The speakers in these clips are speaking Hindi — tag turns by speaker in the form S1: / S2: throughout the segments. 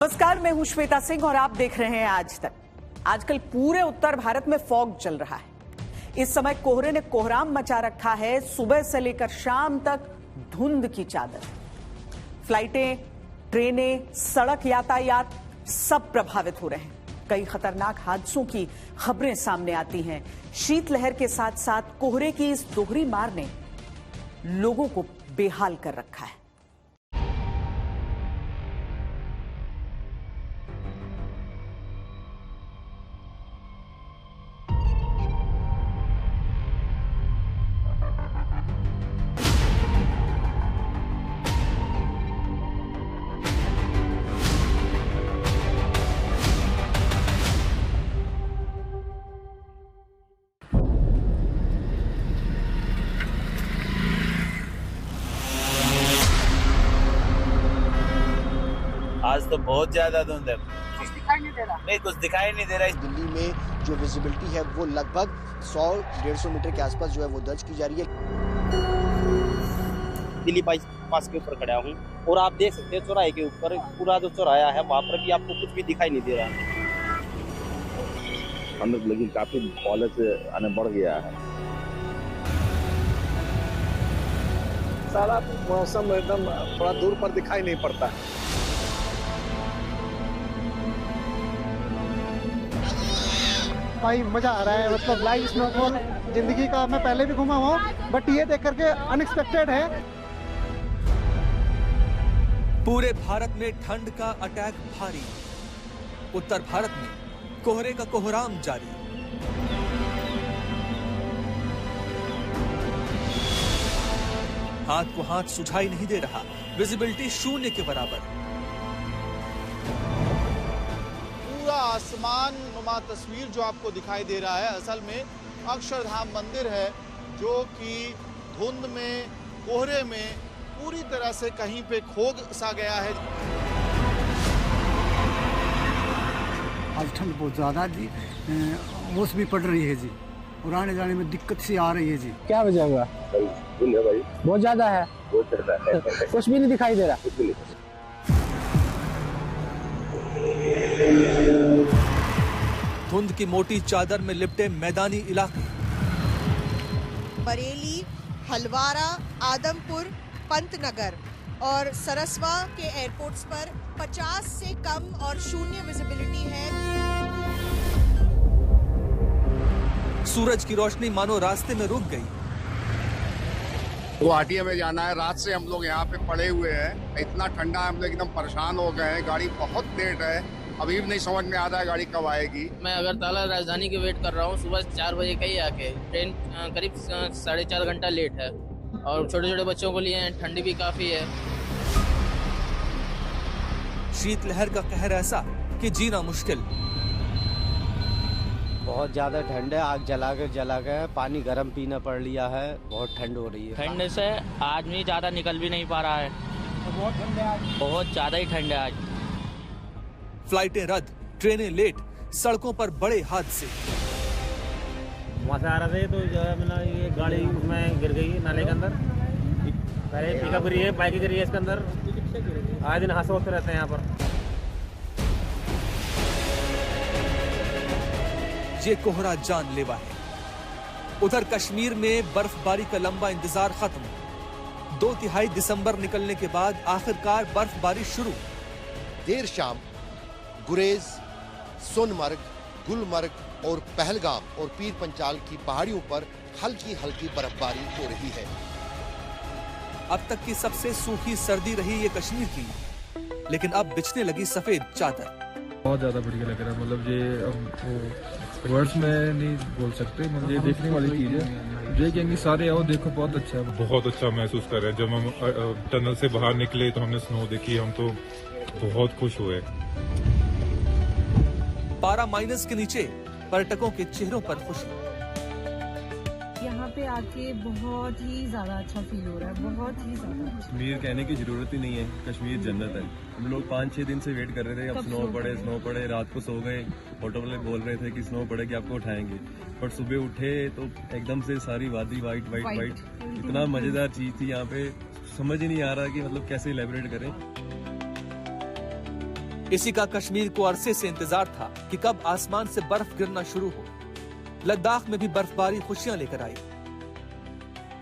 S1: नमस्कार, मैं हूं श्वेता सिंह और आप देख रहे हैं आज तक। आजकल पूरे उत्तर भारत में फॉग चल रहा है। इस समय कोहरे ने कोहराम मचा रखा है। सुबह से लेकर शाम तक धुंध की चादर। फ्लाइटें, ट्रेनें, सड़क यातायात सब प्रभावित हो रहे हैं। कई खतरनाक हादसों की खबरें सामने आती हैं। शीतलहर के साथ साथ कोहरे की इस दोहरी मार ने लोगों को बेहाल कर रखा है।
S2: आज तो बहुत ज्यादा धुंध है।
S3: कुछ दिखाई नहीं दे रहा।
S2: नहीं, कुछ दिखाई नहीं दे रहा है।
S4: दिल्ली में जो विजिबिलिटी है वो लगभग 100-150 मीटर के आसपास जो है वो दर्ज की जा रही है।
S5: दिल्ली बाईपास के ऊपर खड़ा हूँ और आप देख सकते हैं चौराहे के ऊपर पूरा जो चौराहा है वहाँ पर भी आपको कुछ भी दिखाई नहीं दे रहा है।
S6: अंदर लेकिन काफी कॉलेज आने बढ़ गया है।
S7: सारा मौसम एकदम थोड़ा दूर पर दिखाई नहीं पड़ता है।
S8: भाई मजा आ रहा है, मतलब लाइव स्नोफॉल जिंदगी का मैं पहले भी घूमा हूँ, बट ये देख करके अनएक्सपेक्टेड है।
S9: पूरे भारत में ठंड का अटैक भारी। उत्तर भारत में कोहरे का कोहराम जारी। हाथ को हाथ सुझाई नहीं दे रहा। विजिबिलिटी शून्य के बराबर।
S10: पूरा आसमान नुमा तस्वीर जो आपको दिखाई दे रहा है असल में अक्षरधाम मंदिर है, जो कि धुंध में, कोहरे में पूरी तरह से कहीं पे खो सा गया है।
S8: आज ठंड बहुत ज्यादा जी, ओस भी पड़ रही है जी, और आने जाने में दिक्कत सी आ रही है जी।
S3: क्या वजह हुआ?
S6: भाई
S3: बहुत ज्यादा है।
S6: बहुत ज्यादा है।
S3: कुछ भी नहीं दिखाई दे रहा।
S6: कुछ भी नहीं।
S9: धुंध की मोटी चादर में लिपटे मैदानी इलाके।
S11: बरेली, हलवारा, आदमपुर, पंतनगर और सरसवा के एयरपोर्ट्स पर 50 से कम और शून्य विजिबिलिटी है।
S9: सूरज की रोशनी मानो रास्ते में रुक गई।
S7: गुवाहाटी हमें जाना है, रात से हम लोग यहाँ पे पड़े हुए हैं। इतना ठंडा है, हम लोग एकदम परेशान हो गए हैं। गाड़ी बहुत लेट है, अभी भी नहीं समझ में आ रहा है गाड़ी कब आएगी।
S3: मैं अगरतला राजधानी की वेट कर रहा हूँ। सुबह 4 बजे का ही आके ट्रेन करीब 4.5 घंटा लेट है और छोटे छोटे बच्चों को लिए ठंडी भी काफी है।
S9: शीतलहर का कहर ऐसा कि जीना मुश्किल।
S5: बहुत ज्यादा ठंड है, आग जला गए, पानी गर्म पीना पड़ लिया है, बहुत ठंड हो रही है।
S3: ठंड से आदमी ज्यादा निकल भी नहीं पा रहा है। बहुत ठंड है आज, बहुत ज्यादा ही ठंड है आज।
S9: फ्लाइटें रद्द, ट्रेनें लेट, सड़कों पर बड़े हादसे।
S5: वहाँ से आ रहे थे तो जो है मतलब ये गाड़ी में गिर गई नाले के अंदर। पहले पिकअप गिरी है, बाइक गिरी है इसके अंदर। आए दिन हादसे होते रहते हैं यहाँ पर।
S9: ये कोहरा जानलेवा है। उधर कश्मीर में बर्फबारी का लंबा इंतजार खत्म। 2/3 दिसंबर निकलने के बाद आखिरकार बर्फबारी शुरू।
S4: देर शाम गुरेज, सोनमर्ग, गुलमर्ग और पहलगाम और पीर पंचाल की पहाड़ियों पर हल्की हल्की बर्फबारी हो रही है।
S9: अब तक की सबसे सूखी सर्दी रही ये कश्मीर की, लेकिन अब बिछने लगी सफेद चादर।
S12: बहुत ज्यादा बढ़िया लग रहा है, मतलब ये वर्ड्स में नहीं बोल सकते, मतलब ये देखने वाली चीज है। जो कहेंगे सारे आओ देखो, बहुत अच्छा है।
S13: बहुत अच्छा महसूस कर रहे हैं। जब हम टनल से बाहर निकले तो हमने स्नो देखी, हम तो बहुत खुश हुए।
S9: पारा माइनस के नीचे, पर्यटकों के चेहरों पर खुशी।
S11: यहाँ पे आके बहुत ही ज्यादा अच्छा फील हो रहा है, बहुत ही ज्यादा।
S12: कश्मीर कहने की जरूरत ही नहीं है, कश्मीर जन्नत है। हम लोग 5-6 दिन से वेट कर रहे थे, अब स्नो पड़े, रात को सो गए। होटल वाले बोल रहे थे कि स्नो पड़ेगी आपको उठाएंगे, बट सुबह उठे तो एकदम से सारी वादी वाइट। इतना मजेदार चीज थी यहाँ पे, समझ ही नहीं आ रहा कि मतलब कैसे इलेबोरेट करें।
S9: इसी का कश्मीर को अरसे से इंतजार था कि कब आसमान से बर्फ गिरना शुरू हो। लद्दाख में भी बर्फबारी खुशियां लेकर आई।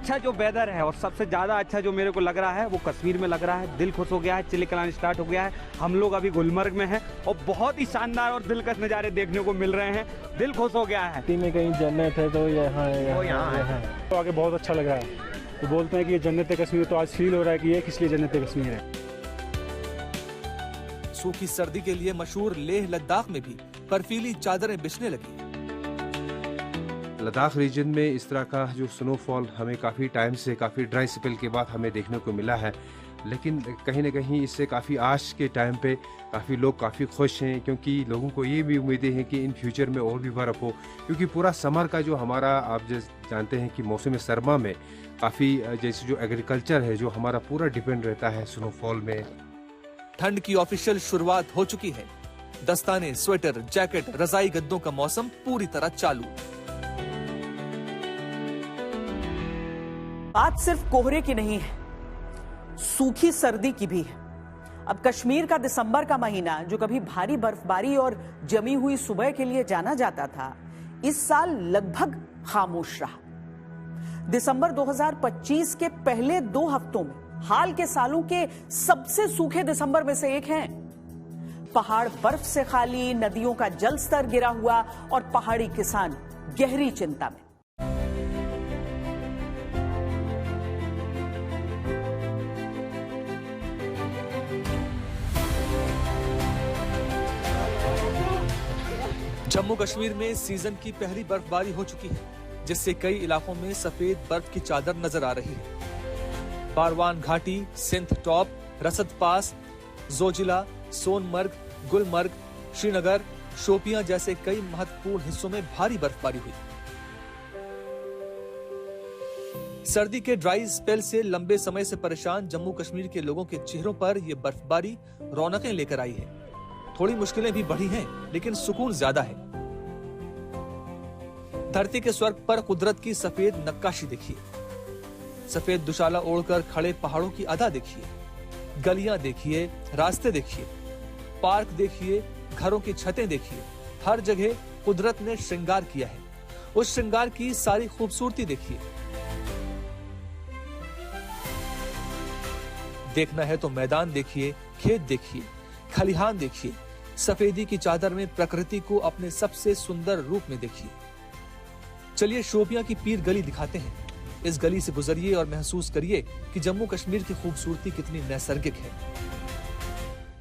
S14: अच्छा जो वेदर है और सबसे ज्यादा अच्छा जो मेरे को लग रहा है वो कश्मीर में लग रहा है। दिल खुश हो गया है, चिल्ली कलान स्टार्ट हो गया है। हम लोग अभी गुलमर्ग में हैं और बहुत ही शानदार और दिलकश नज़ारे देखने को मिल रहे हैं। दिल खुश हो गया है।
S5: में कहीं जन्नत है तो यहाँ है। तो आगे बहुत अच्छा लग रहा है। तो बोलते हैं कि ये जन्नत कश्मीर, तो आज फील हो रहा है कि ये किस लिए जन्नत कश्मीर है।
S9: सूखी सर्दी के लिए मशहूर लेह लद्दाख में भी बर्फीली चादरें बिछने लगी।
S15: लद्दाख रीजन में इस तरह का जो स्नोफॉल हमें काफ़ी टाइम से, काफ़ी ड्राई स्पेल के बाद हमें देखने को मिला है, लेकिन कहीं ना कहीं इससे काफ़ी आज के टाइम पे काफ़ी लोग काफ़ी खुश हैं, क्योंकि लोगों को ये भी उम्मीदें हैं कि इन फ्यूचर में और भी बर्फ़ हो, क्योंकि पूरा समर का जो हमारा, आप जैसे जानते हैं कि मौसम सरमा में काफ़ी जैसे जो एग्रीकल्चर है जो हमारा पूरा डिपेंड रहता है स्नोफॉल में।
S9: ठंड की ऑफिशियल शुरुआत हो चुकी है। दस्ताने, स्वेटर, जैकेट, रजाई गद्दों का मौसम पूरी तरह चालू।
S1: बात सिर्फ कोहरे की नहीं है, सूखी सर्दी की भी है। अब कश्मीर का दिसंबर का महीना, जो कभी भारी बर्फबारी और जमी हुई सुबह के लिए जाना जाता था, इस साल लगभग खामोश रहा। दिसंबर 2025 के पहले 2 हफ्तों में हाल के सालों के सबसे सूखे दिसंबर में से एक हैं। पहाड़ बर्फ से खाली, नदियों का जल स्तर गिरा हुआ और पहाड़ी किसान गहरी चिंता में।
S9: जम्मू कश्मीर में सीजन की पहली बर्फबारी हो चुकी है, जिससे कई इलाकों में सफेद बर्फ की चादर नजर आ रही है। बारवान घाटी, सिंध टॉप, रसद पास, जोजिला, सोनमर्ग, गुलमर्ग, श्रीनगर, शोपियां जैसे कई महत्वपूर्ण हिस्सों में भारी बर्फबारी हुई। सर्दी के ड्राई स्पेल से लंबे समय से परेशान जम्मू कश्मीर के लोगों के चेहरों पर यह बर्फबारी रौनकें लेकर आई है। थोड़ी मुश्किलें भी बढ़ी हैं, लेकिन सुकून ज्यादा है। धरती के स्वर्ग पर कुदरत की सफेद नक्काशी देखिए। सफेद दुशाला ओढ़कर खड़े पहाड़ों की अदा देखिए। गलियां देखिए, रास्ते देखिए, पार्क देखिए, घरों की छतें देखिए। हर जगह कुदरत ने श्रृंगार किया है। उस श्रृंगार की सारी खूबसूरती देखिए। देखना है तो मैदान देखिए, खेत देखिए, खलिहान देखिए। सफेदी की चादर में प्रकृति को अपने सबसे सुंदर रूप में देखिए। चलिए शोपियां की पीर गली दिखाते हैं। इस गली से गुजरिए और महसूस करिए कि जम्मू कश्मीर की खूबसूरती कितनी नैसर्गिक है।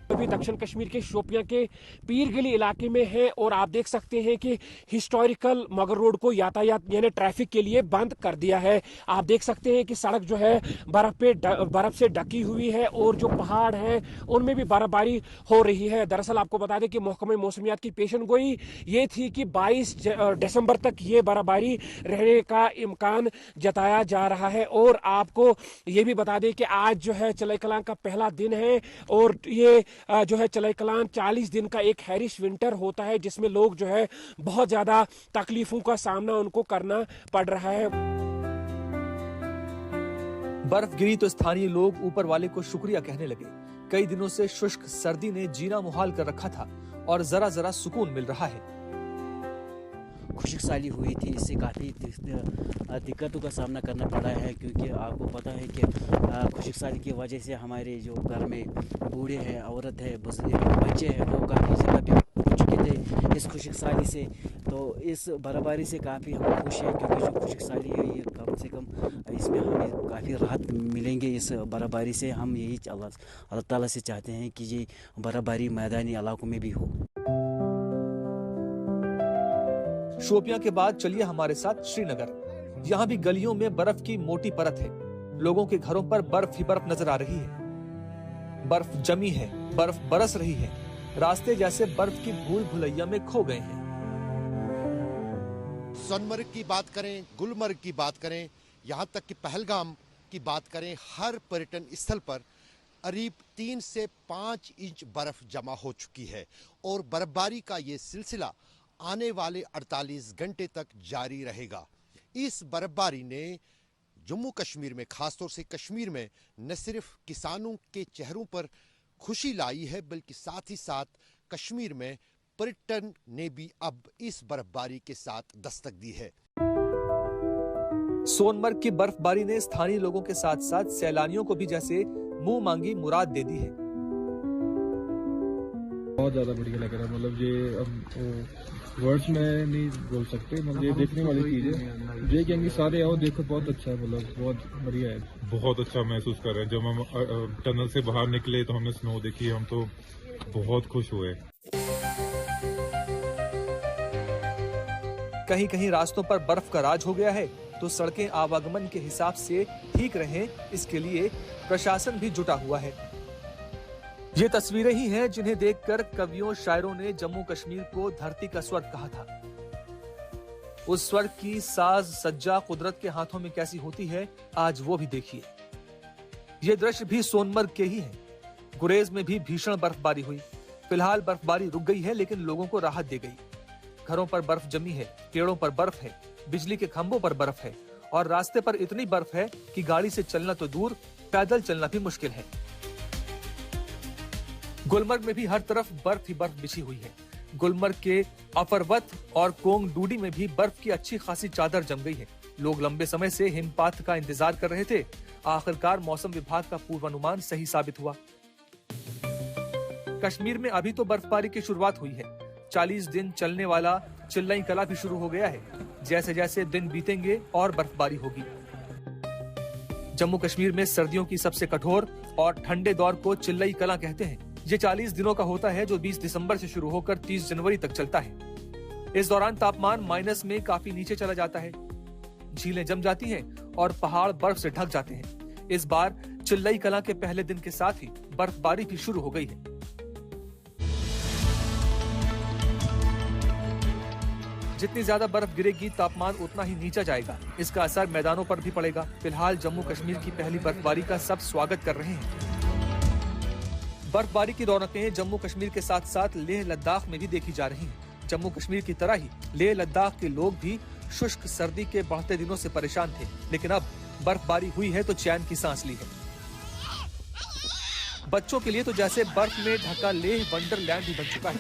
S16: अभी दक्षिण कश्मीर के शोपियां के पीर गली इलाके में है और आप देख सकते हैं कि हिस्टोरिकल मगर रोड को यातायात यानी ट्रैफिक के लिए बंद कर दिया है। आप देख सकते हैं कि सड़क जो है बर्फ से ढकी हुई है और जो पहाड़ हैं उनमें भी बर्फबारी हो रही है। दरअसल आपको बता दें कि महकमे मौसमियात की पेशन गोई ये थी कि 22 दिसंबर तक ये बर्फबारी रहने का इम्कान जताया जा रहा है। और आपको ये भी बता दें कि आज जो है चलाई कलां का पहला दिन है और ये जो है चलाई कलां 40 दिन का एक हैरिश विंटर होता है, जिसमें लोग जो है बहुत ज्यादा तकलीफों का सामना उनको करना पड़ रहा है।
S9: बर्फ गिरी तो स्थानीय लोग ऊपर वाले को शुक्रिया कहने लगे। कई दिनों से शुष्क सर्दी ने जीना मुहाल कर रखा था और जरा जरा सुकून मिल रहा है।
S17: खुशक साली हुई थी, इससे काफ़ी दिक्कतों का सामना करना पड़ा है, क्योंकि आपको पता है कि खुशक साली की वजह से हमारे जो घर में बूढ़े हैं, औरत है, बच्चे हैं, वो काफ़ी जगह पे हो चुके थे इस खुशक साली से। तो इस बर्फबारी से काफ़ी हम खुश हैं, क्योंकि जो खुशक साली है ये कम से कम इसमें हमें काफ़ी राहत मिलेंगे। इस बर्फबारी से हम यही अल्लाह ताला से चाहते हैं कि ये बर्फबारी मैदानी इलाकों में भी हो।
S9: शोपियां के बाद चलिए हमारे साथ श्रीनगर। यहाँ भी गलियों में बर्फ की मोटी परत है। लोगों के घरों पर बर्फ ही बर्फ नजर आ रही है। बर्फ जमी है, बर्फ बरस रही है। रास्ते जैसे बर्फ की भूल भुलैया में खो गए हैं।
S4: सोनमर्ग की बात करें, गुलमर्ग की बात करें, यहाँ तक कि पहलगाम की बात करें, हर पर्यटन स्थल पर करीब 3 से 5 इंच बर्फ जमा हो चुकी है और बर्फबारी का ये सिलसिला आने वाले 48 घंटे तक जारी रहेगा। इस बर्फबारी ने जम्मू कश्मीर में, खासतौर से कश्मीर में, न सिर्फ किसानों के चेहरों पर खुशी लाई है, बल्कि साथ ही साथ कश्मीर में पर्यटन ने भी अब इस बर्फबारी के साथ दस्तक दी है।
S9: सोनमर्ग की बर्फबारी ने स्थानीय लोगों के साथ साथ सैलानियों को भी जैसे मुंह मांगी मुराद दे दी है।
S18: बहुत ज्यादा बढ़िया लग रहा है, मतलब ये अब वर्ड्स में नहीं बोल सकते, मतलब ये देखने वाली चीज है। ये कहेंगे सारे आओ देखो, बहुत अच्छा है, मतलब बहुत बढ़िया है।
S13: बहुत अच्छा महसूस कर रहे हैं। जब हम टनल से बाहर निकले तो हमने स्नो देखी, हम तो बहुत खुश हुए।
S9: कहीं कहीं रास्तों पर बर्फ का राज हो गया है, तो सड़कें आवागमन के हिसाब से ठीक रहें, इसके लिए प्रशासन भी जुटा हुआ है। ये तस्वीरें ही हैं जिन्हें देखकर कवियों शायरों ने जम्मू कश्मीर को धरती का स्वर्ग कहा था। उस स्वर्ग की साज सज्जा कुदरत के हाथों में कैसी होती है, आज वो भी देखिए। ये दृश्य भी सोनमर्ग के ही है। गुरेज में भी भीषण बर्फबारी हुई। फिलहाल बर्फबारी रुक गई है, लेकिन लोगों को राहत दे गई। घरों पर बर्फ जमी है, पेड़ों पर बर्फ है, बिजली के खंभों पर बर्फ है और रास्ते पर इतनी बर्फ है कि गाड़ी से चलना तो दूर, पैदल चलना भी मुश्किल है। गुलमर्ग में भी हर तरफ बर्फ ही बर्फ बिछी हुई है। गुलमर्ग के अफरवत और कोंग डूडी में भी बर्फ की अच्छी खासी चादर जम गई है। लोग लंबे समय से हिमपात का इंतजार कर रहे थे। आखिरकार मौसम विभाग का पूर्वानुमान सही साबित हुआ। कश्मीर में अभी तो बर्फबारी की शुरुआत हुई है। 40 दिन चलने वाला चिल्लाई कला भी शुरू हो गया है। जैसे जैसे दिन बीतेंगे और बर्फबारी होगी। जम्मू कश्मीर में सर्दियों की सबसे कठोर और ठंडे दौर को चिल्लाई कला कहते हैं। ये 40 दिनों का होता है, जो 20 दिसंबर से शुरू होकर 30 जनवरी तक चलता है। इस दौरान तापमान माइनस में काफी नीचे चला जाता है। झीलें जम जाती हैं और पहाड़ बर्फ से ढक जाते हैं। इस बार चिल्लाई कला के पहले दिन के साथ ही बर्फबारी भी शुरू हो गई है। जितनी ज्यादा बर्फ गिरेगी, तापमान उतना ही नीचा जाएगा। इसका असर मैदानों पर भी पड़ेगा। फिलहाल जम्मू कश्मीर की पहली बर्फबारी का सब स्वागत कर रहे हैं। बर्फबारी की रौनकें जम्मू कश्मीर के साथ साथ लेह लद्दाख में भी देखी जा रही हैं। जम्मू कश्मीर की तरह ही लेह लद्दाख के लोग भी शुष्क सर्दी के बढ़ते दिनों से परेशान थे, लेकिन अब बर्फबारी हुई है तो चैन की सांस ली है। बच्चों के लिए तो जैसे बर्फ में ढका लेह वंडरलैंड ही बन चुका है।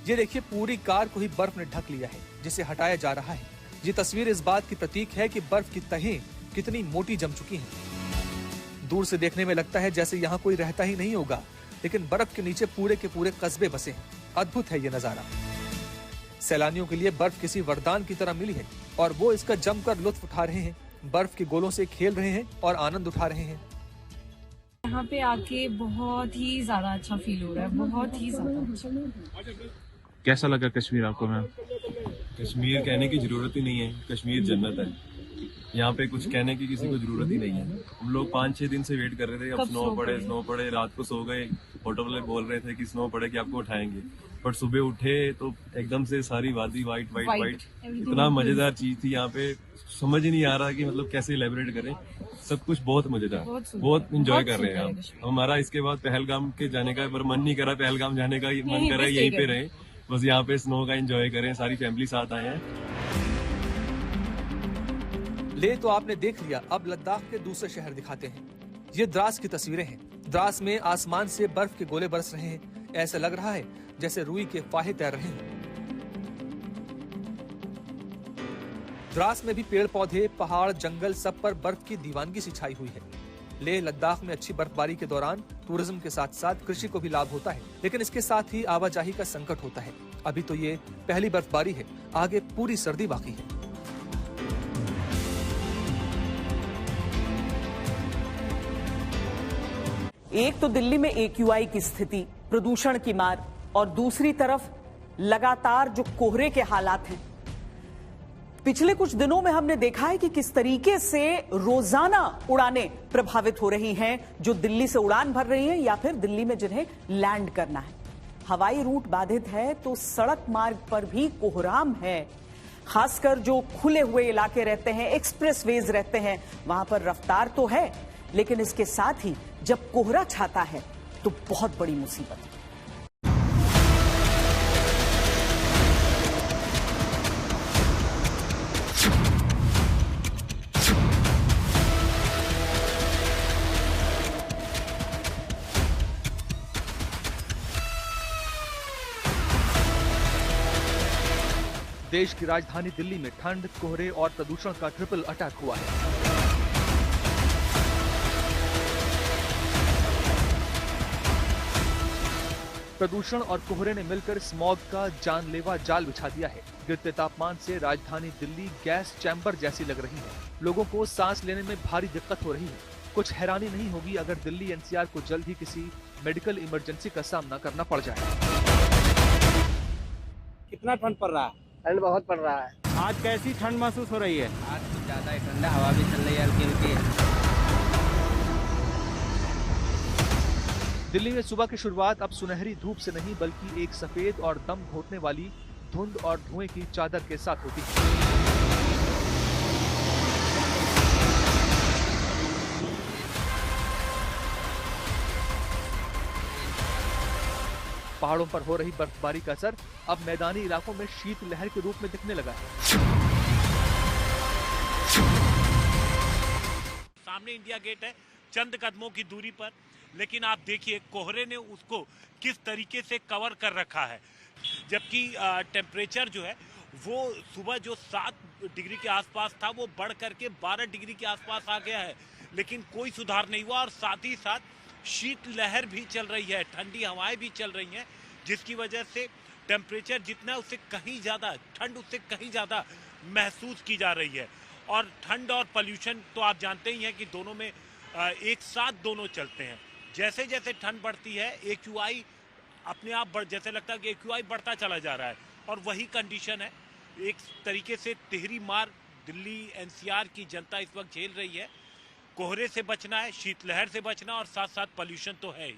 S9: ये देखिए, पूरी कार को ही बर्फ ने ढक लिया है, जिसे हटाया जा रहा है। ये तस्वीर इस बात की प्रतीक है कि बर्फ की तहें कितनी मोटी जम चुकी हैं। दूर से देखने में लगता है जैसे यहाँ कोई रहता ही नहीं होगा, लेकिन बर्फ के नीचे पूरे के पूरे कस्बे बसे हैं। अद्भुत है ये नजारा। सैलानियों के लिए बर्फ किसी वरदान की तरह मिली है और वो इसका जमकर लुत्फ उठा रहे हैं। बर्फ के गोलों से खेल रहे हैं और आनंद उठा रहे हैं।
S19: यहाँ पे आके बहुत ही ज्यादा अच्छा फील हो रहा है, बहुत ही ज्यादा।
S12: कैसा लगा कश्मीर आपको मैम? कश्मीर कहने की जरूरत ही नहीं है, कश्मीर जन्नत है। यहाँ पे कुछ कहने की किसी को जरूरत ही नहीं है। हम लोग 5-6 दिन से वेट कर रहे थे, अब स्नो पड़े, रात को सो गए। होटल वाले बोल रहे थे कि स्नो पड़े कि आपको उठाएंगे, पर सुबह उठे तो एकदम से सारी वादी वाइट। इतना मजेदार चीज थी यहाँ पे, समझ ही नहीं आ रहा कि मतलब कैसे इलेबोरेट करें। सब कुछ बहुत मजेदार, बहुत इंजॉय कर रहे हैं हम। हमारा इसके बाद पहलगाम के जाने का पर मन नहीं करा, पहलगाम जाने का मन करा यहीं पे रहे, बस यहाँ पे स्नो का एंजॉय करें। सारी फैमिली साथ आए हैं।
S9: ले तो आपने देख लिया, अब लद्दाख के दूसरे शहर दिखाते हैं। ये द्रास की तस्वीरें हैं। द्रास में आसमान से बर्फ के गोले बरस रहे हैं। ऐसा लग रहा है जैसे रुई के फाहे तैर रहे हैं। द्रास में भी पेड़ पौधे, पहाड़, जंगल, सब पर बर्फ की दीवानगी सी छाई हुई है। लेह लद्दाख में अच्छी बर्फबारी के दौरान टूरिज्म के साथ साथ कृषि को भी लाभ होता है, लेकिन इसके साथ ही आवाजाही का संकट होता है। अभी तो ये पहली बर्फबारी है, आगे पूरी सर्दी बाकी है।
S1: एक तो दिल्ली में AQI की स्थिति, प्रदूषण की मार, और दूसरी तरफ लगातार जो कोहरे के हालात हैं। पिछले कुछ दिनों में हमने देखा है कि किस तरीके से रोजाना उड़ानें प्रभावित हो रही हैं, जो दिल्ली से उड़ान भर रही हैं या फिर दिल्ली में जिन्हें लैंड करना है। हवाई रूट बाधित है तो सड़क मार्ग पर भी कोहराम है। खासकर जो खुले हुए इलाके रहते हैं, एक्सप्रेसवेज रहते हैं, वहां पर रफ्तार तो है, लेकिन इसके साथ ही जब कोहरा छाता है तो बहुत बड़ी मुसीबत है।
S9: देश की राजधानी दिल्ली में ठंड, कोहरे और प्रदूषण का ट्रिपल अटैक हुआ है। प्रदूषण और कोहरे ने मिलकर स्मॉग का जानलेवा जाल बिछा दिया है। गिरते तापमान से राजधानी दिल्ली गैस चैम्बर जैसी लग रही है। लोगों को सांस लेने में भारी दिक्कत हो रही है। कुछ हैरानी नहीं होगी अगर दिल्ली एनसीआर को जल्द ही किसी मेडिकल इमरजेंसी का सामना करना पड़ जाए।
S14: कितना ठंड पड़ रहा है?
S5: ठंड बहुत पड़ रहा है।
S14: आज कैसी ठंड महसूस हो रही है?
S5: आज कुछ ज्यादा ही ठंडा, हवा भी चल रही है हल्की हल्की।
S9: दिल्ली में सुबह की शुरुआत अब सुनहरी धूप से नहीं बल्कि एक सफेद और दम घोटने वाली धुंध और धुएं की चादर के साथ होती है। पहाड़ों पर हो रही बर्फबारी का असर अब मैदानी इलाकों में शीत लहर के रूप में दिखने लगा है।
S20: सामने इंडिया गेट है, चंद कदमों की दूरी पर, लेकिन आप देखिए कोहरे ने उसको किस तरीके से कवर कर रखा है। जबकि टेम्परेचर जो है वो सुबह जो 7 डिग्री के आसपास था वो बढ़ करके 12 डिग्री के आसपास आ गया है, लेकिन कोई सुधार नहीं हुआ। और साथ ही साथ शीत लहर भी चल रही है, ठंडी हवाएं भी चल रही हैं, जिसकी वजह से टेम्परेचर जितना है उससे कहीं ज़्यादा, ठंड उससे कहीं ज़्यादा महसूस की जा रही है। और ठंड और पोल्यूशन तो आप जानते ही हैं कि दोनों में एक साथ दोनों चलते हैं। जैसे जैसे ठंड बढ़ती है AQI अपने आप जैसे लगता है कि AQI बढ़ता चला जा रहा है, और वही कंडीशन है। एक तरीके से तिहरी मार दिल्ली NCR की जनता इस वक्त झेल रही है। कोहरे से बचना है, शीतलहर से बचना, और साथ साथ पोल्यूशन तो है ही।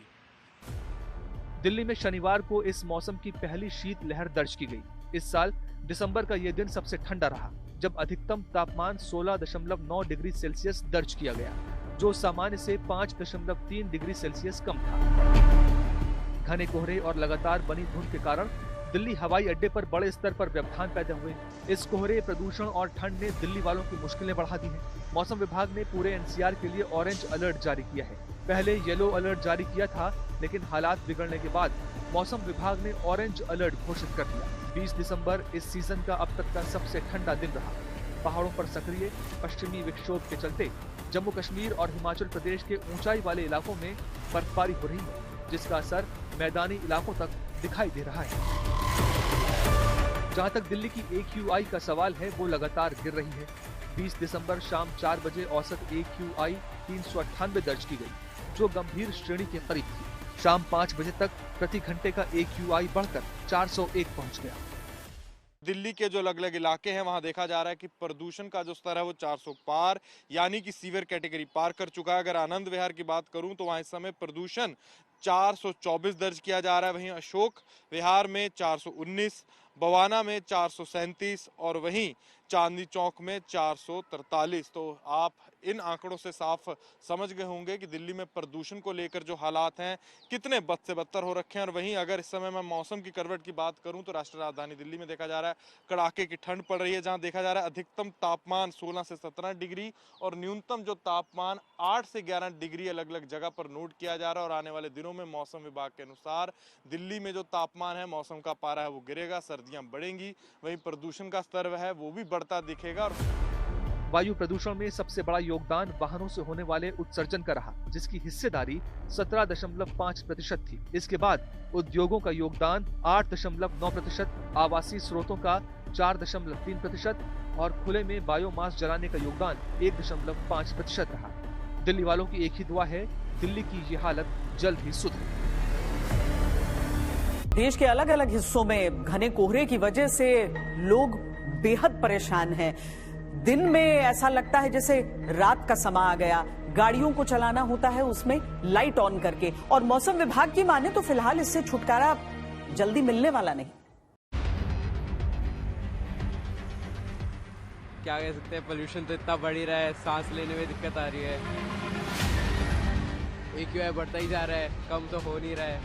S9: दिल्ली में शनिवार को इस मौसम की पहली शीत लहर दर्ज की गई। इस साल दिसंबर का ये दिन सबसे ठंडा रहा, जब अधिकतम तापमान 16.9 डिग्री सेल्सियस दर्ज किया गया, जो सामान्य से 5.3 डिग्री सेल्सियस कम था। घने कोहरे और लगातार बनी धुंध के कारण दिल्ली हवाई अड्डे पर बड़े स्तर पर व्यवधान पैदा हुए। इस कोहरे, प्रदूषण और ठंड ने दिल्ली वालों की मुश्किलें बढ़ा दी हैं। मौसम विभाग ने पूरे NCR के लिए ऑरेंज अलर्ट जारी किया है। पहले येलो अलर्ट जारी किया था, लेकिन हालात बिगड़ने के बाद मौसम विभाग ने ऑरेंज अलर्ट घोषित कर दिया। 20 दिसंबर इस सीजन का अब तक का सबसे ठंडा दिन रहा। पहाड़ों पर सक्रिय पश्चिमी विक्षोभ के चलते जम्मू कश्मीर और हिमाचल प्रदेश के ऊंचाई वाले इलाकों में बर्फबारी हो रही है, जिसका असर मैदानी इलाकों तक दिखाई दे रहा है। जहां तक दिल्ली की AQI का सवाल है, वो लगातार गिर रही है। 20 दिसंबर शाम 4 बजे औसत AQI 398 दर्ज की गई, जो गंभीर श्रेणी के करीब थी। शाम 5 बजे तक प्रति घंटे का AQI बढ़कर 401 पहुंच गया।
S10: दिल्ली के जो अलग अलग इलाके हैं वहां देखा जा रहा है कि प्रदूषण का जो स्तर है वो 400 पार, यानी कि सीवियर कैटेगरी पार कर चुका है। अगर आनंद विहार की बात करूं तो वहां इस समय प्रदूषण 424 दर्ज किया जा रहा है। वहीं अशोक विहार में 419, बवाना में 437 और वहीं चांदनी चौक में 443। तो आप इन आंकड़ों से साफ समझ गए होंगे कि दिल्ली में प्रदूषण को लेकर जो हालात हैं कितने बद से बदतर हो रखे हैं। और वहीं अगर इस समय मैं मौसम की करवट की बात करूं तो राष्ट्रीय राजधानी दिल्ली में देखा जा रहा है कड़ाके की ठंड पड़ रही है, जहां देखा जा रहा है अधिकतम तापमान 16 से 17 डिग्री और न्यूनतम जो तापमान 8 से 11 डिग्री अलग अलग जगह पर नोट किया जा रहा है। और आने वाले दिनों में मौसम विभाग के अनुसार दिल्ली में जो तापमान है, मौसम का पारा है, वो गिरेगा, सर्दियां बढ़ेंगी। वहीं प्रदूषण का स्तर है वो भी बढ़ता दिखेगा।
S9: वायु प्रदूषण में सबसे बड़ा योगदान वाहनों से होने वाले उत्सर्जन का रहा, जिसकी हिस्सेदारी 17.5% थी। इसके बाद उद्योगों का योगदान 8.9%, आवासीय स्रोतों का 4.3% और खुले में बायोमास जलाने का योगदान 1.5% रहा। दिल्ली वालों की एक ही दुआ है, दिल्ली की ये हालत जल्द ही सुधरे।
S1: देश के अलग अलग हिस्सों में घने कोहरे की वजह से लोग बेहद परेशान हैं। दिन में ऐसा लगता है जैसे रात का समा आ गया। गाड़ियों को चलाना होता है उसमें लाइट ऑन करके, और मौसम विभाग की माने तो फिलहाल इससे छुटकारा जल्दी मिलने वाला नहीं।
S14: क्या कह सकते हैं, पोल्यूशन तो इतना बढ़ ही रहा है, सांस लेने में दिक्कत आ रही है। AQI बढ़ता ही जा रहा है, कम तो हो नहीं रहा है।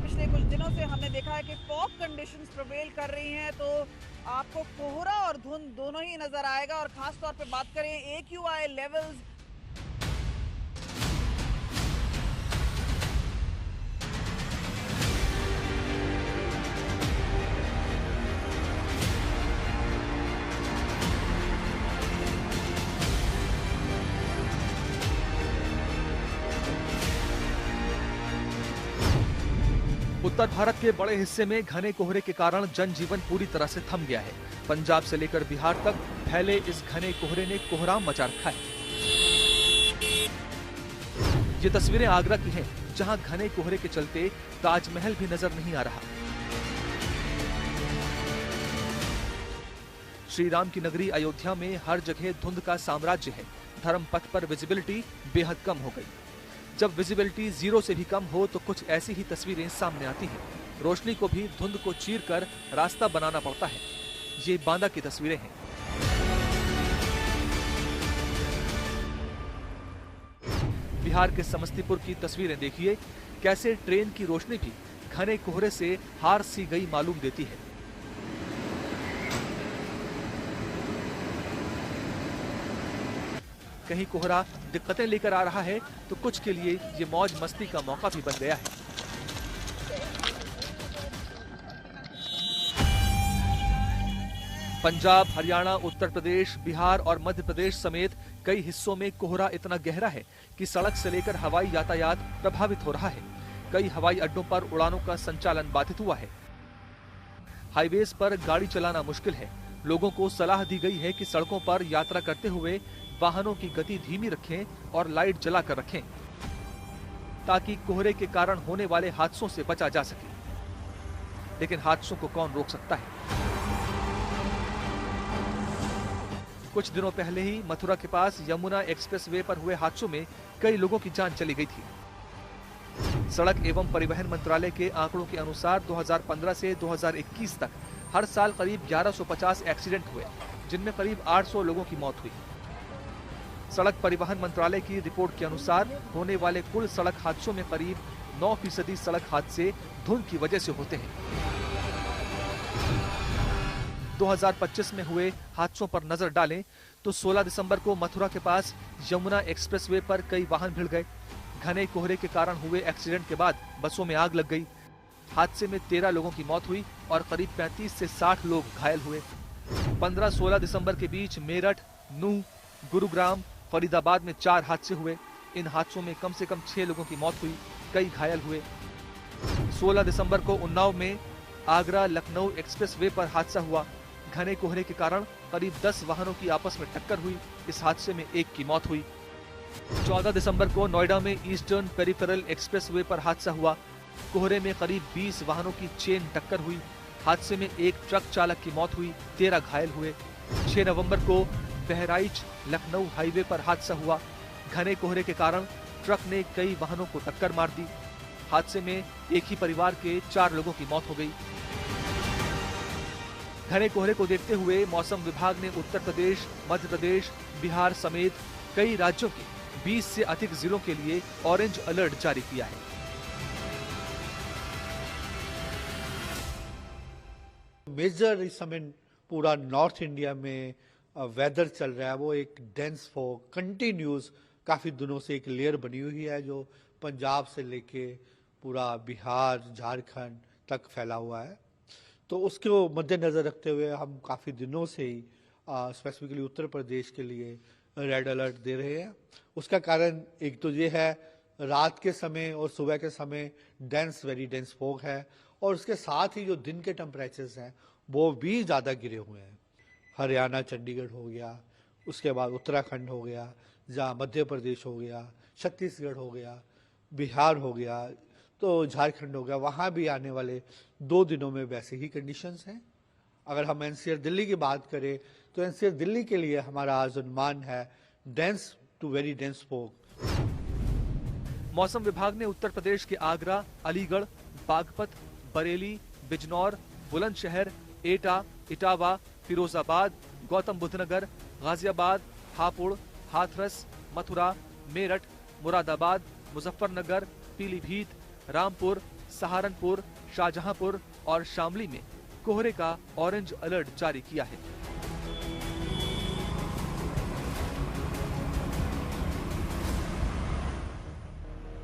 S21: पिछले कुछ दिनों से हमने देखा है कि फॉग कंडीशंस प्रिवेल कर रही हैं, तो आपको कोहरा और धुंध दोनों ही नजर आएगा। और खास तौर पे बात करें AQI लेवल्स
S9: उत्तर भारत के बड़े हिस्से में घने कोहरे के कारण जनजीवन पूरी तरह से थम गया है। पंजाब से लेकर बिहार तक फैले इस घने कोहरे ने कोहराम मचा रखा है। ये तस्वीरें आगरा की हैं, जहां घने कोहरे के चलते ताजमहल भी नजर नहीं आ रहा। श्री राम की नगरी अयोध्या में हर जगह धुंध का साम्राज्य है। धर्म पथ पर विजिबिलिटी बेहद कम हो गई। जब विजिबिलिटी 0 से भी कम हो तो कुछ ऐसी ही तस्वीरें सामने आती हैं। रोशनी को भी धुंध को चीरकर रास्ता बनाना पड़ता है। ये बांदा की तस्वीरें हैं। बिहार के समस्तीपुर की तस्वीरें देखिए, कैसे ट्रेन की रोशनी भी घने कोहरे से हार सी गई मालूम देती है। कहीं कोहरा दिक्कतें लेकर आ रहा है तो कुछ के लिए ये मौज मस्ती का मौका भी बन गया है। पंजाब, हरियाणा, उत्तर प्रदेश, बिहार और मध्य प्रदेश समेत कई हिस्सों में कोहरा इतना गहरा है कि सड़क से लेकर हवाई यातायात प्रभावित हो रहा है। कई हवाई अड्डों पर उड़ानों का संचालन बाधित हुआ है। हाईवेज पर गाड़ी चलाना मुश्किल है। लोगों को सलाह दी गई है कि सड़कों पर यात्रा करते हुए वाहनों की गति धीमी रखें और लाइट जलाकर रखें, ताकि कोहरे के कारण होने वाले हादसों से बचा जा सके। लेकिन हादसों को कौन रोक सकता है? कुछ दिनों पहले ही मथुरा के पास यमुना एक्सप्रेसवे पर हुए हादसों में कई लोगों की जान चली गई थी। सड़क एवं परिवहन मंत्रालय के आंकड़ों के अनुसार 2015 से 2021 तक हर साल करीब 1150 एक्सीडेंट हुए, जिनमें करीब 800 लोगों की मौत हुई। सड़क परिवहन मंत्रालय की रिपोर्ट के अनुसार होने वाले कुल सड़क हादसों में करीब 9% सड़क हादसे धुंध की वजह से होते हैं। 2025 में हुए हादसों पर नजर डालें तो 16 दिसंबर को मथुरा के पास यमुना एक्सप्रेसवे पर कई वाहन भिड़ गए। घने कोहरे के कारण हुए एक्सीडेंट के बाद बसों में आग लग गई। हादसे में 13 लोगों की मौत हुई और करीब 35 से 60 लोग घायल हुए। 15-16 दिसंबर के बीच मेरठ, नूह, गुरुग्राम, फरीदाबाद में 4 हादसे हुए। इन हादसों में कम से कम 6 लोगों की मौत हुई, कई घायल हुए। 16 दिसंबर को उन्नाव में आगरा लखनऊ एक्सप्रेसवे पर हादसा हुआ। घने कोहरे के कारण करीब 10 वाहनों की आपस में टक्कर हुई। इस हादसे में 1 की मौत हुई। 14 दिसंबर को नोएडा में ईस्टर्न पेरिफेरल एक्सप्रेसवे पर हादसा हुआ। कोहरे में करीब 20 वाहनों की चेन टक्कर हुई। हादसे में 1 ट्रक चालक की मौत हुई, 13 घायल हुए। 6 नवंबर को बहराइच लखनऊ हाईवे पर हादसा हुआ। घने कोहरे के कारण ट्रक ने कई वाहनों को टक्कर मार दी। हादसे में एक ही परिवार के 4 लोगों की मौत हो गई। घने कोहरे को देखते हुए मौसम विभाग ने उत्तर प्रदेश, मध्य प्रदेश, बिहार समेत कई राज्यों के 20 से अधिक जिलों के लिए ऑरेंज अलर्ट जारी किया है।
S2: मेजर इस समय पूरा नॉर्थ इंडिया में वेदर चल रहा है, वो एक डेंस फॉग कंटिन्यूस काफ़ी दिनों से एक लेयर बनी हुई है जो पंजाब से लेके पूरा बिहार, झारखंड तक फैला हुआ है। तो उसको मद्देनज़र रखते हुए हम काफ़ी दिनों से ही स्पेसिफिकली उत्तर प्रदेश के लिए रेड अलर्ट दे रहे हैं। उसका कारण एक तो ये है रात के समय और सुबह के समय वेरी डेंस फॉग है, और उसके साथ ही जो दिन के टेम्परेचर्स हैं वो भी ज़्यादा गिरे हुए हैं। हरियाणा, चंडीगढ़ हो गया, उसके बाद उत्तराखंड हो गया, जहाँ मध्य प्रदेश हो गया, छत्तीसगढ़ हो गया, बिहार हो गया, तो झारखंड हो गया, वहाँ भी आने वाले 2 दिनों में वैसे ही कंडीशंस हैं। अगर हम एनसीआर दिल्ली की बात करें तो एनसीआर दिल्ली के लिए हमारा आज अनुमान है dense to very dense fog.
S9: मौसम विभाग ने उत्तर प्रदेश के आगरा, अलीगढ़, बागपत, बरेली, बिजनौर, बुलंदशहर, एटा, इटावा, फिरोजाबाद, गौतम बुद्ध नगर, गाजियाबाद, हापुड़, हाथरस, मथुरा, मेरठ, मुरादाबाद, मुजफ्फरनगर, पीलीभीत, रामपुर, सहारनपुर, शाहजहांपुर और शामली में कोहरे का ऑरेंज अलर्ट जारी किया है।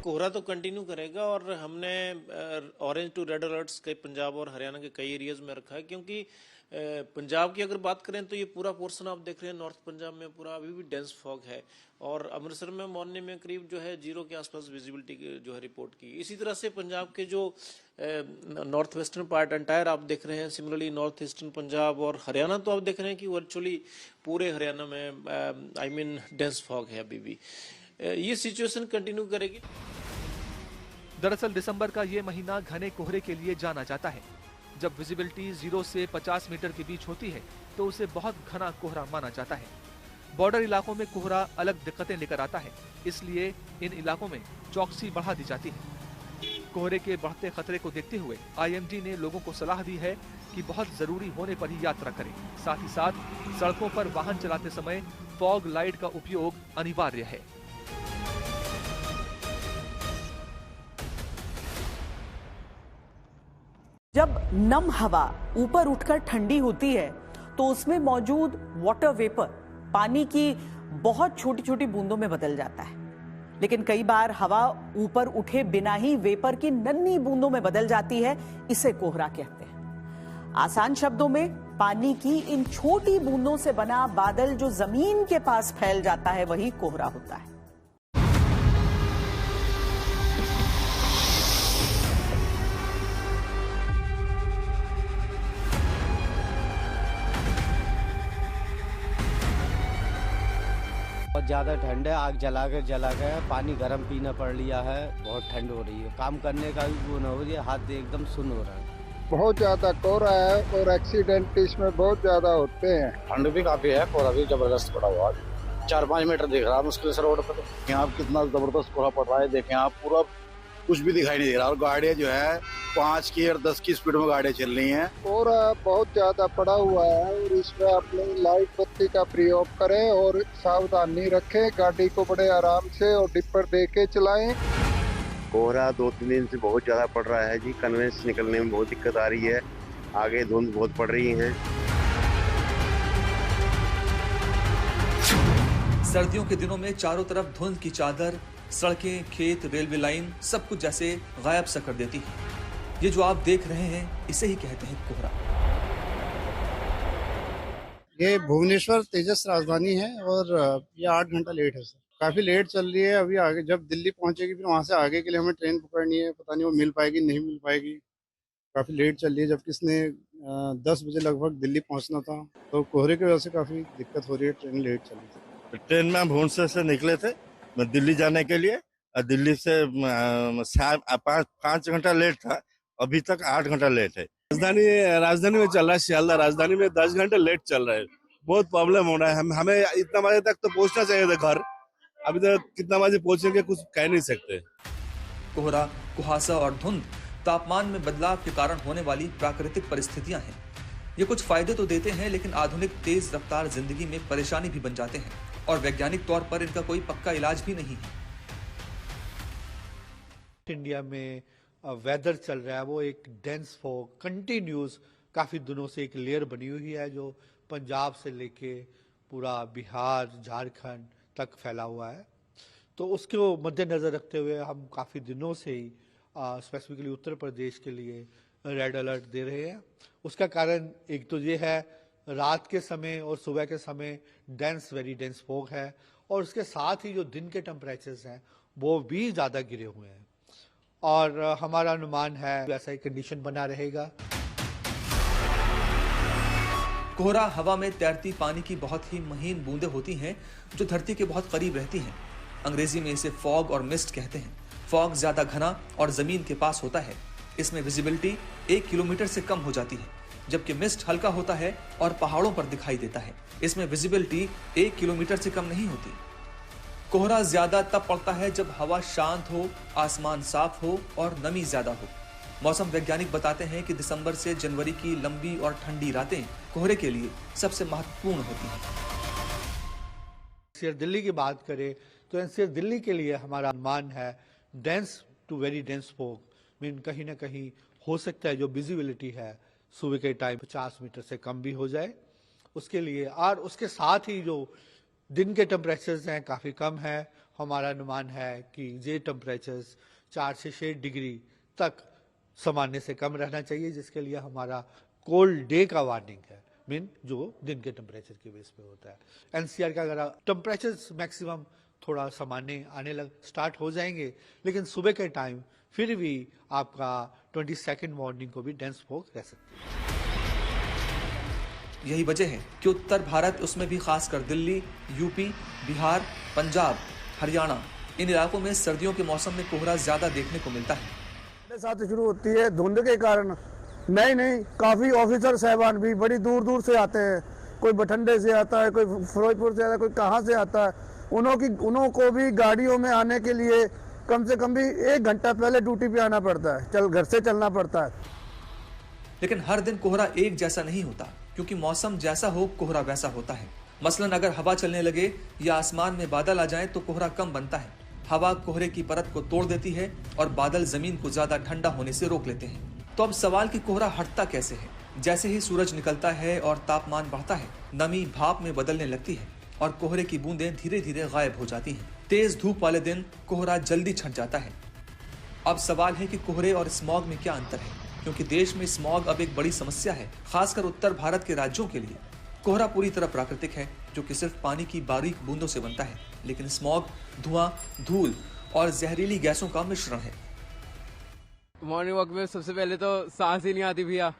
S22: कोहरा तो कंटिन्यू करेगा और हमने ऑरेंज टू रेड अलर्ट्स कई पंजाब और हरियाणा के कई एरियाज में रखा है, क्योंकि पंजाब की अगर बात करें तो ये पूरा पोर्शन आप देख रहे हैं, नॉर्थ पंजाब में पूरा अभी भी डेंस फॉग है। और अमृतसर में मॉर्निंग में करीब जो है 0 के आसपास विजिबिलिटी जो है रिपोर्ट की। इसी तरह से पंजाब के जो नॉर्थ वेस्टर्न पार्ट एंटायर आप देख रहे हैं, सिमिलरली नॉर्थ ईस्टर्न पंजाब और हरियाणा तो आप देख रहे हैं कि वर्चुअली पूरे हरियाणा में डेंस फॉग है अभी भी। ये सिचुएशन कंटिन्यू करेगी।
S9: दरअसल दिसंबर का ये महीना घने कोहरे के लिए जाना जाता है। जब विजिबिलिटी 0 से 50 मीटर के बीच होती है तो उसे बहुत घना कोहरा माना जाता है। बॉर्डर इलाकों में कोहरा अलग दिक्कतें लेकर आता है, इसलिए इन इलाकों में चौकसी बढ़ा दी जाती है। कोहरे के बढ़ते खतरे को देखते हुए IMD ने लोगों को सलाह दी है कि बहुत जरूरी होने पर ही यात्रा करें। साथ ही साथ सड़कों पर वाहन चलाते समय फॉग लाइट का उपयोग अनिवार्य है।
S1: जब नम हवा ऊपर उठकर ठंडी होती है तो उसमें मौजूद वाटर वेपर पानी की बहुत छोटी छोटी बूंदों में बदल जाता है। लेकिन कई बार हवा ऊपर उठे बिना ही वेपर की नन्ही बूंदों में बदल जाती है। इसे कोहरा कहते हैं। आसान शब्दों में पानी की इन छोटी बूंदों से बना बादल जो जमीन के पास फैल जाता है वही कोहरा होता है।
S6: बहुत ज़्यादा ठंड है, आग जला कर पानी गर्म पीना पड़ लिया है। बहुत ठंड हो रही है, काम करने का भी वो न हो रही है, हाथ एकदम सुन्न हो रहा है।
S8: बहुत ज्यादा कोहरा है और एक्सीडेंट इसमें बहुत ज्यादा होते हैं।
S23: ठंड भी काफी है, कोहरा भी जबरदस्त पड़ा हुआ है। 4-5 मीटर दिख रहा है मुश्किल से रोड पर। यहाँ कितना जबरदस्त कोहरा पड़ रहा है, देखें आप, पूरा कुछ भी दिखाई नहीं दे रहा। और गाड़ियाँ जो है 5 की और 10 की स्पीड में गाड़ियाँ चल रही हैं।
S8: कोहरा बहुत ज्यादा पड़ा हुआ है और इसमें अपनी लाइट बत्ती का प्रयोग करें और सावधानी रखें। गाड़ी को बड़े आराम से और डिपर दे के चलाएं।
S24: कोहरा 2-3 दिन से बहुत ज्यादा पड़ रहा है जी। कन्वेंस निकलने में बहुत दिक्कत आ रही है। आगे धुंध बहुत पड़ रही है।
S9: सर्दियों के दिनों में चारों तरफ धुंध की चादर, सड़कें, खेत, रेलवे लाइन सब कुछ जैसे गायब सा कर देती है। ये जो आप देख रहे हैं इसे ही कहते हैं कोहरा।
S8: ये भुवनेश्वर तेजस राजधानी है और ये 8 घंटा लेट है सर। काफी लेट चल रही है। अभी आगे जब दिल्ली पहुंचेगी फिर वहां से आगे के लिए हमें ट्रेन पकड़नी है। पता नहीं वो मिल पाएगी नहीं मिल पाएगी। काफी लेट चल रही है, जबकि इसने 10 बजे लगभग दिल्ली पहुंचना था। तो कोहरे की वजह से काफी दिक्कत हो रही है, ट्रेन लेट चल रही थी।
S24: ट्रेन में हम भुवनेश्वर से निकले थे दिल्ली जाने के लिए। दिल्ली से 5 घंटा लेट था, अभी तक 8 घंटा लेट है।
S25: राजधानी में चल रहा है, सियालदा राजधानी में 10 घंटे लेट चल रहा है। बहुत प्रॉब्लम हो रहा है। हमें इतना बजे तक तो पहुंचना चाहिए था घर। अभी तक कितना बजे पहुंचेंगे कुछ कह नहीं सकते।
S9: कोहरा, कुहासा और धुंध तापमान में बदलाव के कारण होने वाली प्राकृतिक परिस्थितियां हैं। ये कुछ फायदे तो देते हैं, लेकिन आधुनिक तेज रफ्तार जिंदगी में परेशानी भी बन जाते हैं और वैज्ञानिक तौर पर इनका कोई पक्का इलाज भी नहीं है।
S2: इंडिया में वेदर चल रहा है वो एक डेंस फॉग कंटिन्यूस काफी दिनों से एक लेयर बनी हुई है जो पंजाब से लेके पूरा बिहार, झारखंड तक फैला हुआ है। तो उसको मद्देनजर रखते हुए हम काफी दिनों से ही स्पेसिफिकली उत्तर प्रदेश के लिए रेड अलर्ट दे रहे हैं। उसका कारण एक तो ये है, रात के समय और सुबह के समय वेरी डेंस फॉग है और उसके साथ ही जो दिन के टेम्परेचर्स हैं वो भी ज़्यादा गिरे हुए हैं और हमारा अनुमान है वैसा ही कंडीशन बना रहेगा।
S9: कोहरा हवा में तैरती पानी की बहुत ही महीन बूंदें होती हैं जो धरती के बहुत करीब रहती हैं। अंग्रेजी में इसे फॉग और मिस्ट कहते हैं। फॉग ज्यादा घना और जमीन के पास होता है। इसमें विजिबिलिटी 1 किलोमीटर से कम हो जाती है, जबकि मिस्ट हल्का होता है और पहाड़ों पर दिखाई देता है। इसमें विजिबिलिटी 1 किलोमीटर से कम नहीं होती। कोहरा ज्यादा तब पड़ता है जब हवा शांत हो, आसमान साफ हो और नमी ज्यादा हो। मौसम वैज्ञानिक बताते हैं कि दिसंबर से जनवरी की लंबी और ठंडी रातें कोहरे के लिए सबसे महत्वपूर्ण होती हैं।
S2: एनसीआर दिल्ली की बात करें तो एनसीआर दिल्ली के लिए हमारा अनुमान है dense to very dense fog mean कहीं ना कहीं हो सकता है जो विजिबिलिटी है सुबह के टाइम 50 मीटर से कम भी हो जाए उसके लिए। और उसके साथ ही जो दिन के टेम्परेचर्स हैं काफ़ी कम है। हमारा अनुमान है कि ये टेम्परेचर्स 4 से 6 डिग्री तक सामान्य से कम रहना चाहिए, जिसके लिए हमारा कोल्ड डे का वार्निंग है, मीन जो दिन के टेम्परेचर के बेस पे होता है। एनसीआर का अगर टेम्परेचर मैक्सिमम थोड़ा सामान्य आने स्टार्ट हो जाएंगे, लेकिन सुबह के टाइम फिर भी आपका 22 मॉर्निंग को भी डेंस फॉग रह सकती है।
S9: यही वजह है कि उत्तर भारत, उसमें भी खासकर दिल्ली, यूपी, बिहार, पंजाब, हरियाणा, इन इलाकों में सर्दियों के मौसम में कोहरा ज्यादा देखने को मिलता है।
S3: साथ शुरू होती है धुंध के कारण। नहीं, काफी ऑफिसर साहबान भी बड़ी दूर दूर से आते हैं। कोई बठिंडे से आता है, कोई फिरोजपुर से आता है, कोई कहाँ से आता है। उन्हों को भी गाड़ियों में आने के लिए कम से कम भी 1 घंटा पहले ड्यूटी पे आना पड़ता है, घर से चलना पड़ता है।
S9: लेकिन हर दिन कोहरा एक जैसा नहीं होता, क्योंकि मौसम जैसा हो कोहरा वैसा होता है। मसलन अगर हवा चलने लगे या आसमान में बादल आ जाए तो कोहरा कम बनता है। हवा कोहरे की परत को तोड़ देती है और बादल जमीन को ज्यादा ठंडा होने से रोक लेते हैं। तो अब सवाल कि कोहरा हटता कैसे है? जैसे ही सूरज निकलता है और तापमान बढ़ता है, नमी भाप में बदलने लगती है और कोहरे की बूंदें धीरे धीरे गायब हो जाती हैं। तेज धूप वाले दिन कोहरा जल्दी छट जाता है। अब सवाल है कि कोहरे और स्मॉग में क्या अंतर है, क्योंकि देश में स्मॉग अब एक बड़ी समस्या है, खासकर उत्तर भारत के राज्यों के लिए। कोहरा पूरी तरह प्राकृतिक है, जो कि सिर्फ पानी की बारीक बूंदों से बनता है, लेकिन स्मॉग धुआं, धूल और जहरीली गैसों का मिश्रण है।
S7: मॉर्निंग वॉक में सबसे पहले तो सांस ही नहीं आती भैया,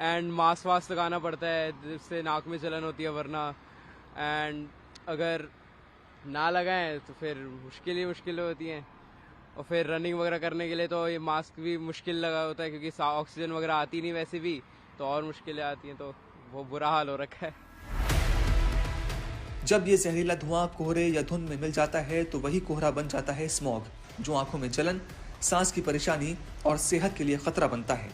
S7: एंड मास्क लगाना पड़ता है जिससे नाक में जलन होती है वरना, एंड अगर ना लगाएं तो फिर मुश्किल होती हैं। और फिर रनिंग वगैरह करने के लिए तो ये मास्क भी मुश्किल लगा होता है, क्योंकि ऑक्सीजन वगैरह आती नहीं वैसे भी, तो और मुश्किलें आती हैं, तो वो बुरा हाल हो रखा है।
S9: जब ये जहरीला धुआं कोहरे या धुंध में मिल जाता है तो वही कोहरा बन जाता है स्मॉग, जो आंखों में जलन, सांस की परेशानी और सेहत के लिए खतरा बनता है।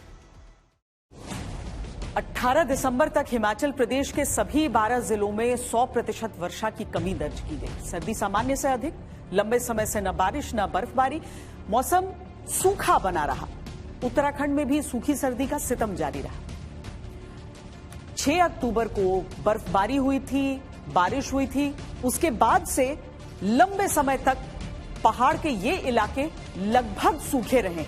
S1: 18 दिसंबर तक हिमाचल प्रदेश के सभी 12 जिलों में 100% वर्षा की कमी दर्ज की गई। सर्दी सामान्य से अधिक, लंबे समय से न बारिश न बर्फबारी, मौसम सूखा बना रहा। उत्तराखंड में भी सूखी सर्दी का सितम जारी रहा। 6 अक्टूबर को बर्फबारी हुई थी, बारिश हुई थी। उसके बाद से लंबे समय तक पहाड़ के ये इलाके लगभग सूखे रहे।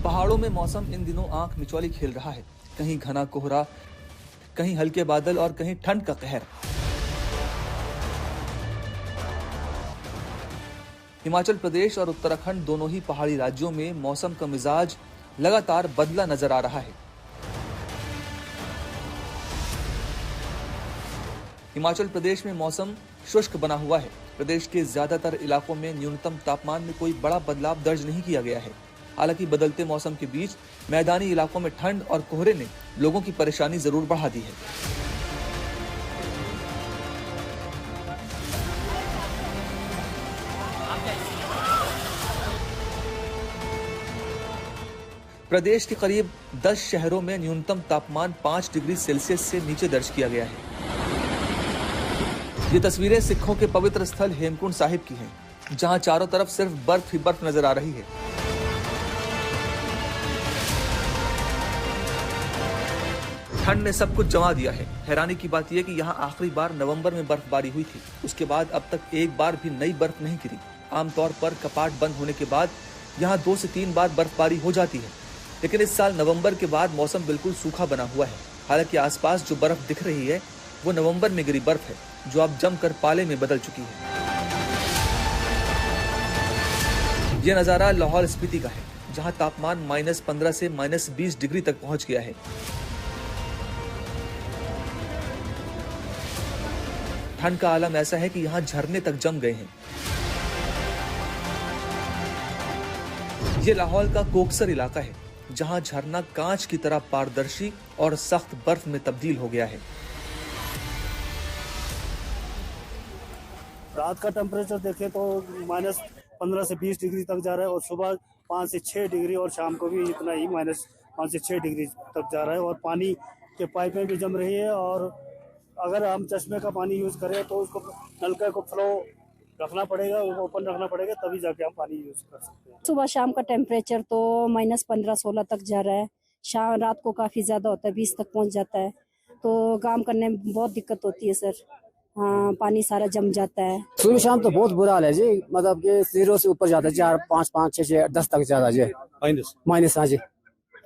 S9: पहाड़ों में मौसम इन दिनों आंख मिचौली खेल रहा है। कहीं घना कोहरा, कहीं हल्के बादल और कहीं ठंड का कहर। हिमाचल प्रदेश और उत्तराखंड दोनों ही पहाड़ी राज्यों में मौसम का मिजाज लगातार बदला नजर आ रहा है। हिमाचल प्रदेश में मौसम शुष्क बना हुआ है। प्रदेश के ज्यादातर इलाकों में न्यूनतम तापमान में कोई बड़ा बदलाव दर्ज नहीं किया गया है। हालांकि बदलते मौसम के बीच मैदानी इलाकों में ठंड और कोहरे ने लोगों की परेशानी जरूर बढ़ा दी है। प्रदेश के करीब 10 शहरों में न्यूनतम तापमान 5 डिग्री सेल्सियस से नीचे दर्ज किया गया है। ये तस्वीरें सिखों के पवित्र स्थल हेमकुंड साहिब की हैं, जहां चारों तरफ सिर्फ बर्फ ही बर्फ नजर आ रही है। ठंड ने सब कुछ जमा दिया है। हैरानी की बात यह कि यहाँ आखिरी बार नवंबर में बर्फबारी हुई थी। उसके बाद अब तक एक बार भी नई बर्फ नहीं गिरी। आमतौर पर कपाट बंद होने के बाद यहाँ 2 से 3 बार बर्फबारी हो जाती है, लेकिन इस साल नवंबर के बाद मौसम बिल्कुल सूखा बना हुआ है। हालांकि आसपास जो बर्फ दिख रही है वो नवंबर में गिरी बर्फ है, जो अब जमकर पाले में बदल चुकी है। यह नजारा लाहौल स्पीति का है, जहां तापमान -15 से -20 डिग्री तक पहुंच गया है। ठंड का आलम ऐसा है कि यहाँ झरने तक जम गए हैं। ये लाहौल का कोकसर इलाका है, जहाँ झरना कांच की तरह पारदर्शी और सख्त बर्फ में तब्दील हो गया है।
S3: रात का टेम्परेचर देखें तो -15 से 20 डिग्री तक जा रहा है और सुबह 5 से 6 डिग्री और शाम को भी इतना ही -5 से 6 डिग्री तक जा रहा है। और पानी के पाइपें भी जम रही है और अगर हम चश्मे का पानी यूज़ करें तो उसको नलके को फ्लो रखना पड़ेगा, ओपन रखना पड़ेगा, तभी जाके हम पानी यूज़ कर सकते हैं।
S11: सुबह शाम का टेम्परेचर तो -15-16 तक जा रहा है। शाम रात को काफ़ी ज़्यादा होता है, 20 तक पहुंच जाता है, तो काम करने में बहुत दिक्कत होती है सर। हाँ, पानी सारा जम जाता है।
S4: सुबह शाम तो बहुत बुरा हाल है जी, मतलब कि 0 से ऊपर जाता है, 4, 5, 5, 6, 10 तक जाता है जी, माइनस। हाँ जी,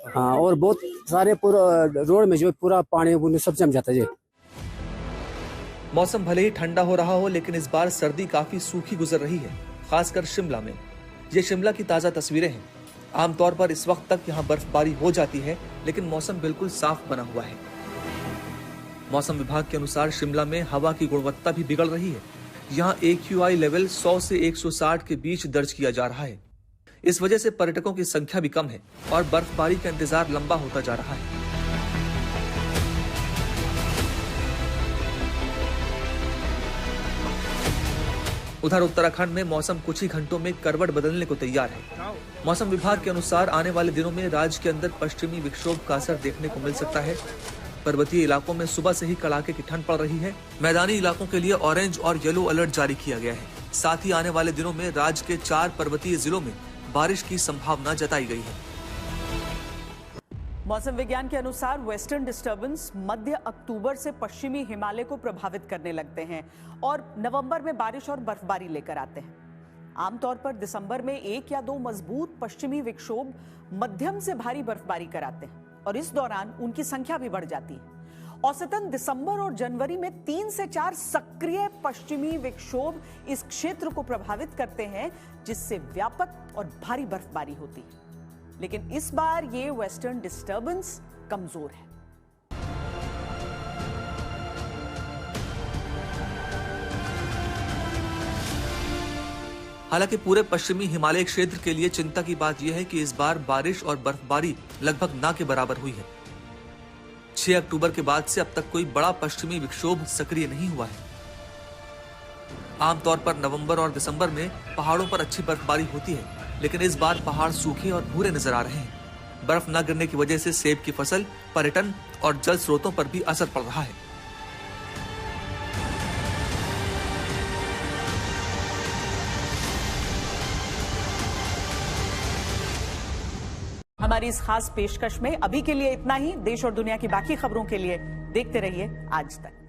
S4: हाँ, और बहुत सारे पूरा रोड में जो पूरा पानी सब जम जाता है जी।
S9: मौसम भले ही ठंडा हो रहा हो, लेकिन इस बार सर्दी काफी सूखी गुजर रही है, खासकर शिमला में। ये शिमला की ताजा तस्वीरें हैं। आमतौर पर इस वक्त तक यहाँ बर्फबारी हो जाती है, लेकिन मौसम बिल्कुल साफ बना हुआ है। मौसम विभाग के अनुसार शिमला में हवा की गुणवत्ता भी बिगड़ रही है। यहाँ AQI लेवल 100 से 160 के बीच दर्ज किया जा रहा है। इस वजह से पर्यटकों की संख्या भी कम है और बर्फबारी का इंतजार लंबा होता जा रहा है। उधर उत्तराखंड में मौसम कुछ ही घंटों में करवट बदलने को तैयार है। मौसम विभाग के अनुसार आने वाले दिनों में राज्य के अंदर पश्चिमी विक्षोभ का असर देखने को मिल सकता है। पर्वतीय इलाकों में सुबह से ही कड़ाके की ठंड पड़ रही है। मैदानी इलाकों के लिए ऑरेंज और येलो अलर्ट जारी किया गया है। साथ ही आने वाले दिनों में राज्य के 4 पर्वतीय जिलों में बारिश की संभावना जताई गई है।
S1: मौसम विज्ञान के अनुसार वेस्टर्न डिस्टर्बेंस मध्य अक्टूबर से पश्चिमी हिमालय को प्रभावित करने लगते हैं और नवंबर में बारिश और बर्फबारी लेकर आते हैं। आमतौर पर दिसंबर में 1 या 2 मजबूत पश्चिमी विक्षोभ मध्यम से भारी बर्फबारी कराते हैं और इस दौरान उनकी संख्या भी बढ़ जाती है। औसतन दिसंबर और जनवरी में 3 से 4 सक्रिय पश्चिमी विक्षोभ इस क्षेत्र को प्रभावित करते हैं, जिससे व्यापक और भारी बर्फबारी होती है। लेकिन इस बार ये वेस्टर्न डिस्टर्बेंस कमजोर है।
S9: हालांकि पूरे पश्चिमी हिमालय क्षेत्र के लिए चिंता की बात यह है कि इस बार बारिश और बर्फबारी लगभग ना के बराबर हुई है। 6 अक्टूबर के बाद से अब तक कोई बड़ा पश्चिमी विक्षोभ सक्रिय नहीं हुआ है। आमतौर पर नवंबर और दिसंबर में पहाड़ों पर अच्छी बर्फबारी होती है, लेकिन इस बार पहाड़ सूखे और भूरे नजर आ रहे हैं। बर्फ न गिरने की वजह से सेब की फसल, पर्यटन और जल स्रोतों पर भी असर पड़ रहा है।
S1: हमारी इस खास पेशकश में अभी के लिए इतना ही। देश और दुनिया की बाकी खबरों के लिए देखते रहिए आज तक।